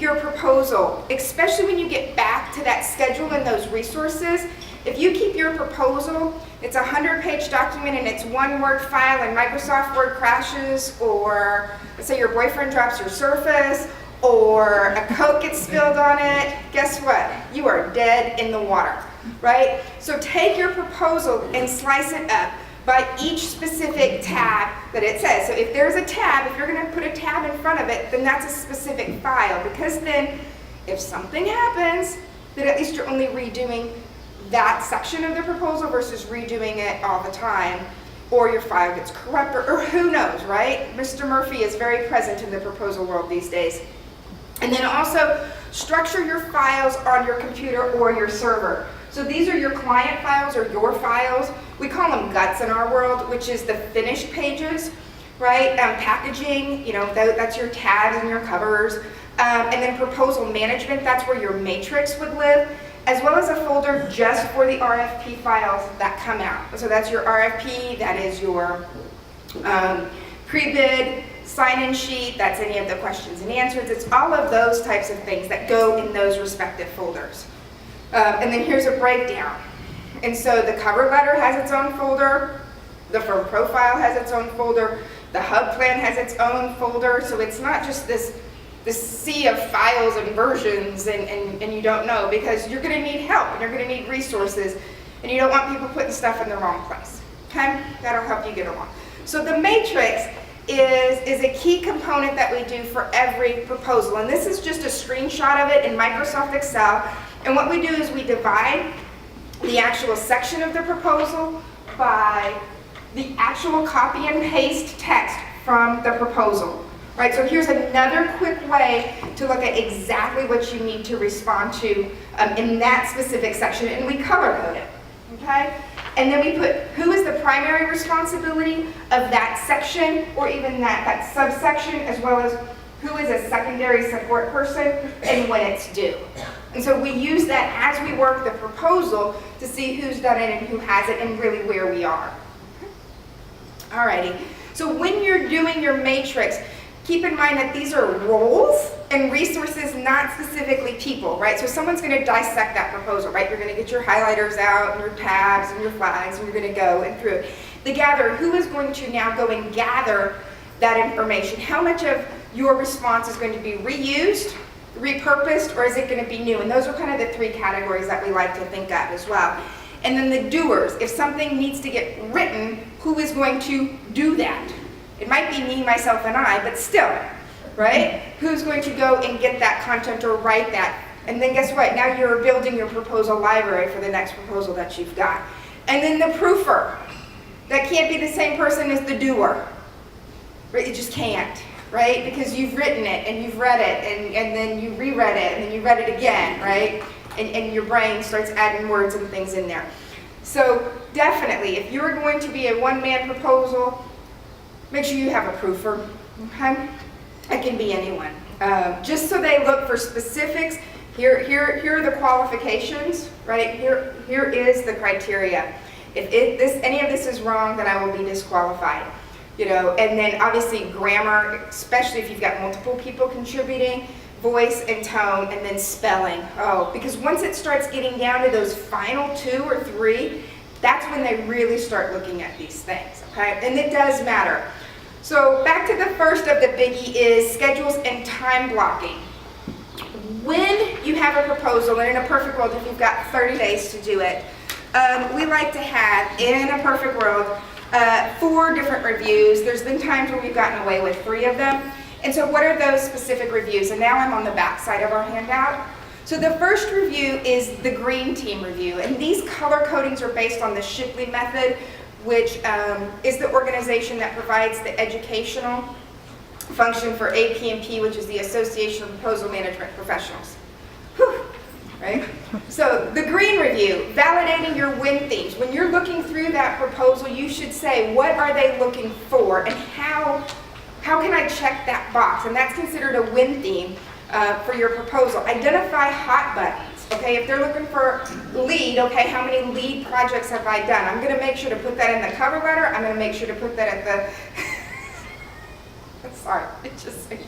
your proposal, especially when you get back to that schedule and those resources, if you keep your proposal, it's a 100-page document and it's one Word file and Microsoft Word crashes, or let's say your boyfriend drops your Surface, or a Coke gets spilled on it, guess what? You are dead in the water, right? So take your proposal and slice it up by each specific tab that it says. So if there's a tab, if you're going to put a tab in front of it, then that's a specific file, because then if something happens, then at least you're only redoing that section of the proposal versus redoing it all the time, or your file gets corrupt, or who knows, right? Mr. Murphy is very present in the proposal world these days. And then also structure your files on your computer or your server. So these are your client files or your files. We call them guts in our world, which is the finished pages, right? Packaging, you know, that's your tabs and your covers. And then proposal management, that's where your matrix would live, as well as a folder just for the RFP files that come out. So that's your RFP, that is your pre-bid, sign-in sheet, that's any of the questions and answers. It's all of those types of things that go in those respective folders. And then here's a breakdown. And so the cover letter has its own folder, the firm profile has its own folder, the hub plan has its own folder, so it's not just this sea of files and versions and you don't know, because you're going to need help and you're going to need resources, and you don't want people putting stuff in the wrong place. Okay? That'll help you get along. So the matrix is a key component that we do for every proposal, and this is just a screenshot of it in Microsoft Excel. And what we do is we divide the actual section of the proposal by the actual copy and paste text from the proposal. Right, so here's another quick way to look at exactly what you need to respond to in that specific section, and we color code it, okay? And then we put who is the primary responsibility of that section, or even that subsection, as well as who is a secondary support person and when it's due. And so we use that as we work the proposal to see who's done it and who hasn't, and really where we are. Alrighty, so when you're doing your matrix, keep in mind that these are roles and resources, not specifically people, right? So someone's going to dissect that proposal, right? You're going to get your highlighters out and your tabs and your flags, and you're going to go and through it. The gatherer, who is going to now go and gather that information? How much of your response is going to be reused, repurposed, or is it going to be new? And those are kind of the three categories that we like to think of as well. And then the doers, if something needs to get written, who is going to do that? It might be me, myself, and I, but still, right? Who's going to go and get that content or write that? And then guess what? Now you're building your proposal library for the next proposal that you've got. And then the proofer. That can't be the same person as the doer. Right? It just can't, right? Because you've written it and you've read it and then you reread it and then you read it again, right? And your brain starts adding words and things in there. So definitely, if you're going to be a one-man proposal, make sure you have a proofer, okay? It can be anyone. Just so they look for specifics, here are the qualifications, right? Here is the criteria. If any of this is wrong, then I will be disqualified. You know, and then obviously grammar, especially if you've got multiple people contributing, voice and tone, and then spelling. Oh, because once it starts getting down to those final 2 or 3, that's when they really start looking at these things, okay? And it does matter. So back to the first of the biggie is schedules and time blocking. When you have a proposal, and in a perfect world, if you've got 30 days to do it, we like to have, in a perfect world, 4 different reviews. There's been times where we've gotten away with 3 of them. And so what are those specific reviews? And now I'm on the back side of our handout. So the first review is the green team review. And these color codings are based on the Shipley method, which is the organization that provides the educational function for APMP, which is the Association of Proposal Management Professionals. Whew, right? So the green review, validating your win themes. When you're looking through that proposal, you should say, what are they looking for, and how can I check that box? And that's considered a win theme for your proposal. Identify hot buttons. Okay, if they're looking for lead, okay, how many lead projects have I done? I'm going to make sure to put that in the cover letter. I'm going to make sure to put that at the... Sorry, it just so you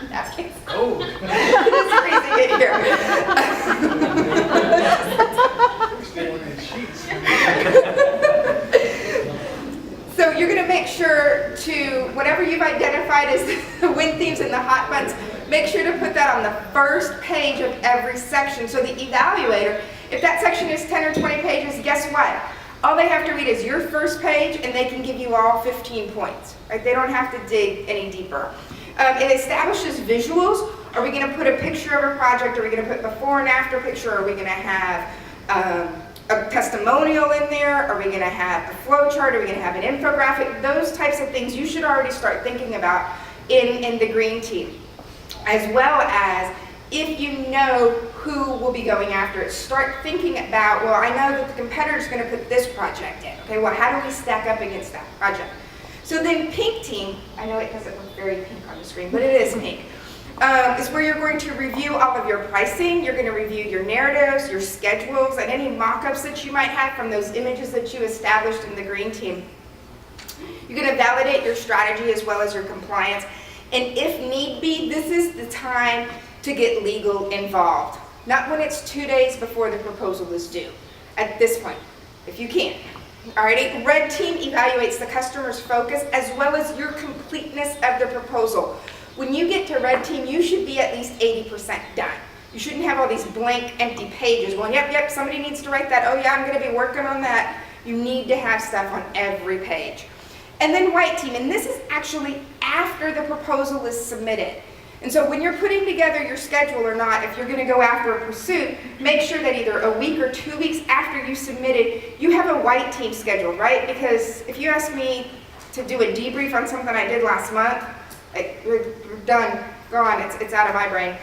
napkins. Oh. So you're going to make sure to, whatever you've identified as the win themes and the hot buttons, make sure to put that on the first page of every section. So the evaluator, if that section is 10 or 20 pages, guess what? All they have to read is your first page and they can give you all 15 points. Right? They don't have to dig any deeper. It establishes visuals. Are we going to put a picture of a project? Are we going to put before and after picture? Are we going to have a testimonial in there? Are we going to have a flow chart? Are we going to have an infographic? Those types of things you should already start thinking about in the green team. As well as, if you know who will be going after it, start thinking about, well, I know that the competitor is going to put this project in. Okay, well, how do we stack up against that project? So then pink team, I know it doesn't look very pink on the screen, but it is pink, is where you're going to review all of your pricing. You're going to review your narratives, your schedules, and any mock-ups that you might have from those images that you established in the green team. You're going to validate your strategy as well as your compliance. And if need be, this is the time to get legal involved. Not when it's 2 days before the proposal is due. At this point, if you can. Alrighty, red team evaluates the customer's focus as well as your completeness of the proposal. When you get to red team, you should be at least 80% done. You shouldn't have all these blank, empty pages going, yep, somebody needs to write that. Oh yeah, I'm going to be working on that. You need to have stuff on every page. And then white team, and this is actually after the proposal is submitted. And so when you're putting together your schedule or not, if you're going to go after a pursuit, make sure that either a week or 2 weeks after you submitted, you have a white team scheduled, right? Because if you ask me to do a debrief on something I did last month, we're done, gone, it's out of my brain.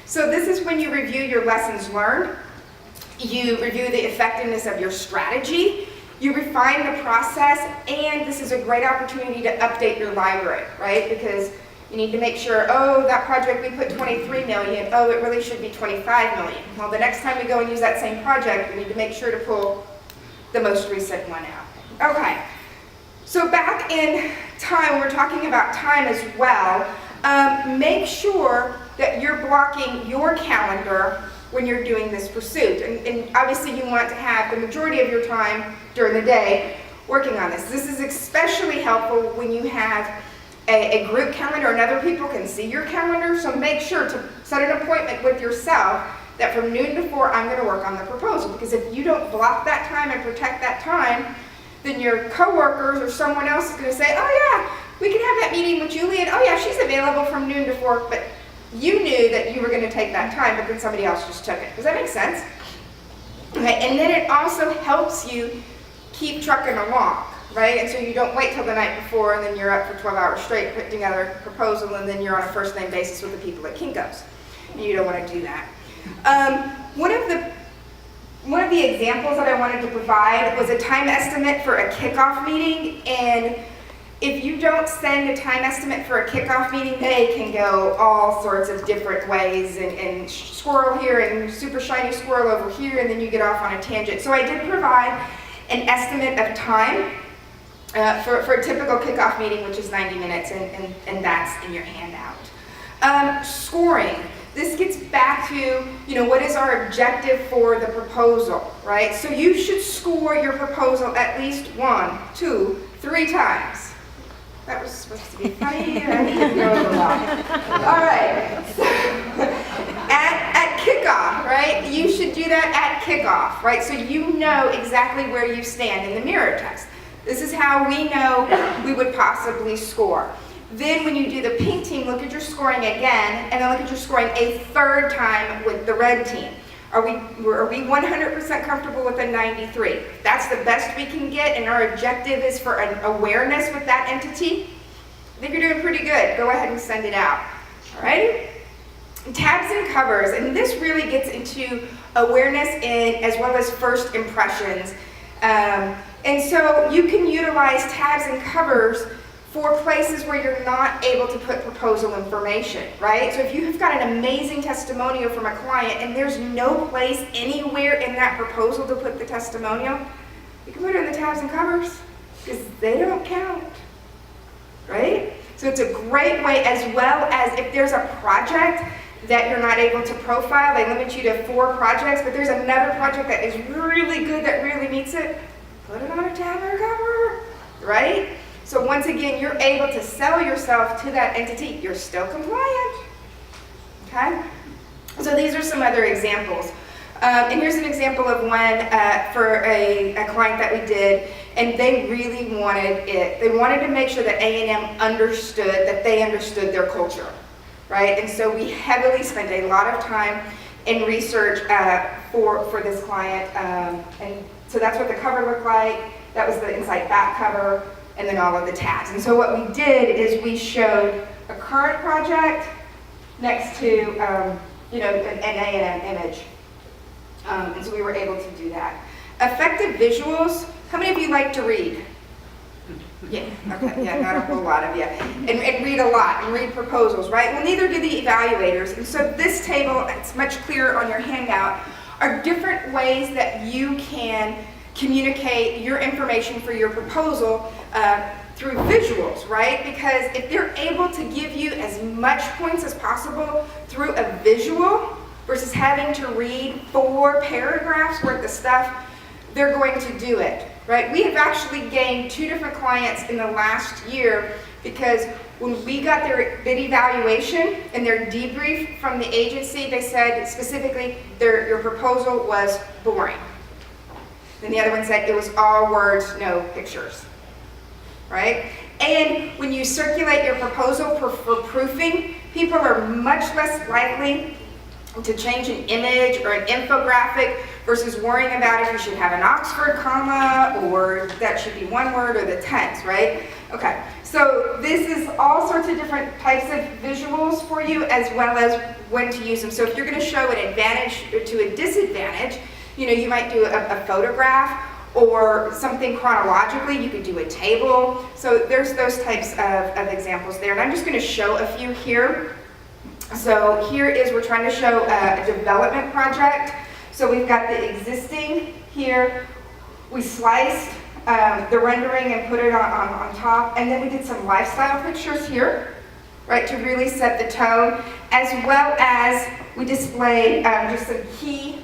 So this is when you review your lessons learned, you review the effectiveness of your strategy, you refine the process, and this is a great opportunity to update your library, right? Because you need to make sure, oh, that project we put 23 million, oh, it really should be 25 million. Well, the next time we go and use that same project, we need to make sure to pull the most recent one out. Okay, so back in time, we're talking about time as well. Make sure that you're blocking your calendar when you're doing this pursuit. And obviously you want to have the majority of your time during the day working on this. This is especially helpful when you have a group calendar and other people can see your calendar, so make sure to set an appointment with yourself that from noon to 4 I'm going to work on the proposal, because if you don't block that time and protect that time, then your coworkers or someone else is going to say, oh yeah, we can have that meeting with Julie, and oh yeah, she's available from noon to 4, but you knew that you were going to take that time, but then somebody else just took it. Does that make sense? Okay, and then it also helps you keep trucking along. Right? And so you don't wait till the night before and then you're up for 12 hours straight putting together a proposal and then you're on a first name basis with the people at Kinko's. And you don't want to do that. One of the examples that I wanted to provide was a time estimate for a kickoff meeting, and if you don't send a time estimate for a kickoff meeting, they can go all sorts of different ways, and squirrel here and super shiny squirrel over here, and then you get off on a tangent. So I did provide an estimate of time for a typical kickoff meeting, which is 90 minutes, and that's in your handout. Scoring. This gets back to, what is our objective for the proposal, right? So you should score your proposal at least 1, 2, 3 times. That was supposed to be funny. I didn't know it well. All right. So, at kickoff, right? You should do that at kickoff, right? So you know exactly where you stand in the mirror test. This is how we know we would possibly score. Then when you do the pink team, look at your scoring again, and then look at your scoring a third time with the red team. Are we 100% comfortable with a 93? That's the best we can get, and our objective is for an awareness with that entity. I think you're doing pretty good. Go ahead and send it out. All right? Tabs and covers, and this really gets into awareness as well as first impressions. And so you can utilize tabs and covers for places where you're not able to put proposal information, right? So if you've got an amazing testimonial from a client and there's no place anywhere in that proposal to put the testimonial, you can put it in the tabs and covers because they don't count, right? So it's a great way, as well as if there's a project that you're not able to profile. They limit you to 4 projects, but there's another project that is really good that really meets it. Put it on a tab or a cover, right? So once again, you're able to sell yourself to that entity. You're still compliant, okay? So these are some other examples. And here's an example of one for a client that we did, and they really wanted it. They wanted to make sure that A&M understood that they understood their culture, right? And so we heavily spent a lot of time in research for this client, and so that's what the cover looked like. That was the inside back cover, and then all of the tabs. And so what we did is we showed a current project next to you know, an A&M image. And so we were able to do that. Effective visuals. How many of you like to read? Yeah, okay, yeah, not a whole lot of you. And read a lot, and read proposals, right? Well, neither do the evaluators. And so this table, it's much clearer on your handout, are different ways that you can communicate your information for your proposal through visuals, right? Because if they're able to give you as much points as possible through a visual versus having to read 4 paragraphs worth of stuff, they're going to do it, right? We have actually gained 2 different clients in the last year because when we got their bid evaluation and their debrief from the agency, they said specifically your proposal was boring. Then the other one said it was all words, no pictures, right? And when you circulate your proposal for proofing, people are much less likely to change an image or an infographic versus worrying about if you should have an Oxford comma or that should be one word or the tense, right? Okay, so this is all sorts of different types of visuals for you as well as when to use them. So if you're going to show an advantage to a disadvantage, you know, you might do a photograph or something chronologically. You could do a table. So there's those types of examples there. And I'm just going to show a few here. So here is, we're trying to show a development project. So we've got the existing here. We sliced the rendering and put it on top. And then we did some lifestyle pictures here, right, to really set the tone, as well as we displayed just some key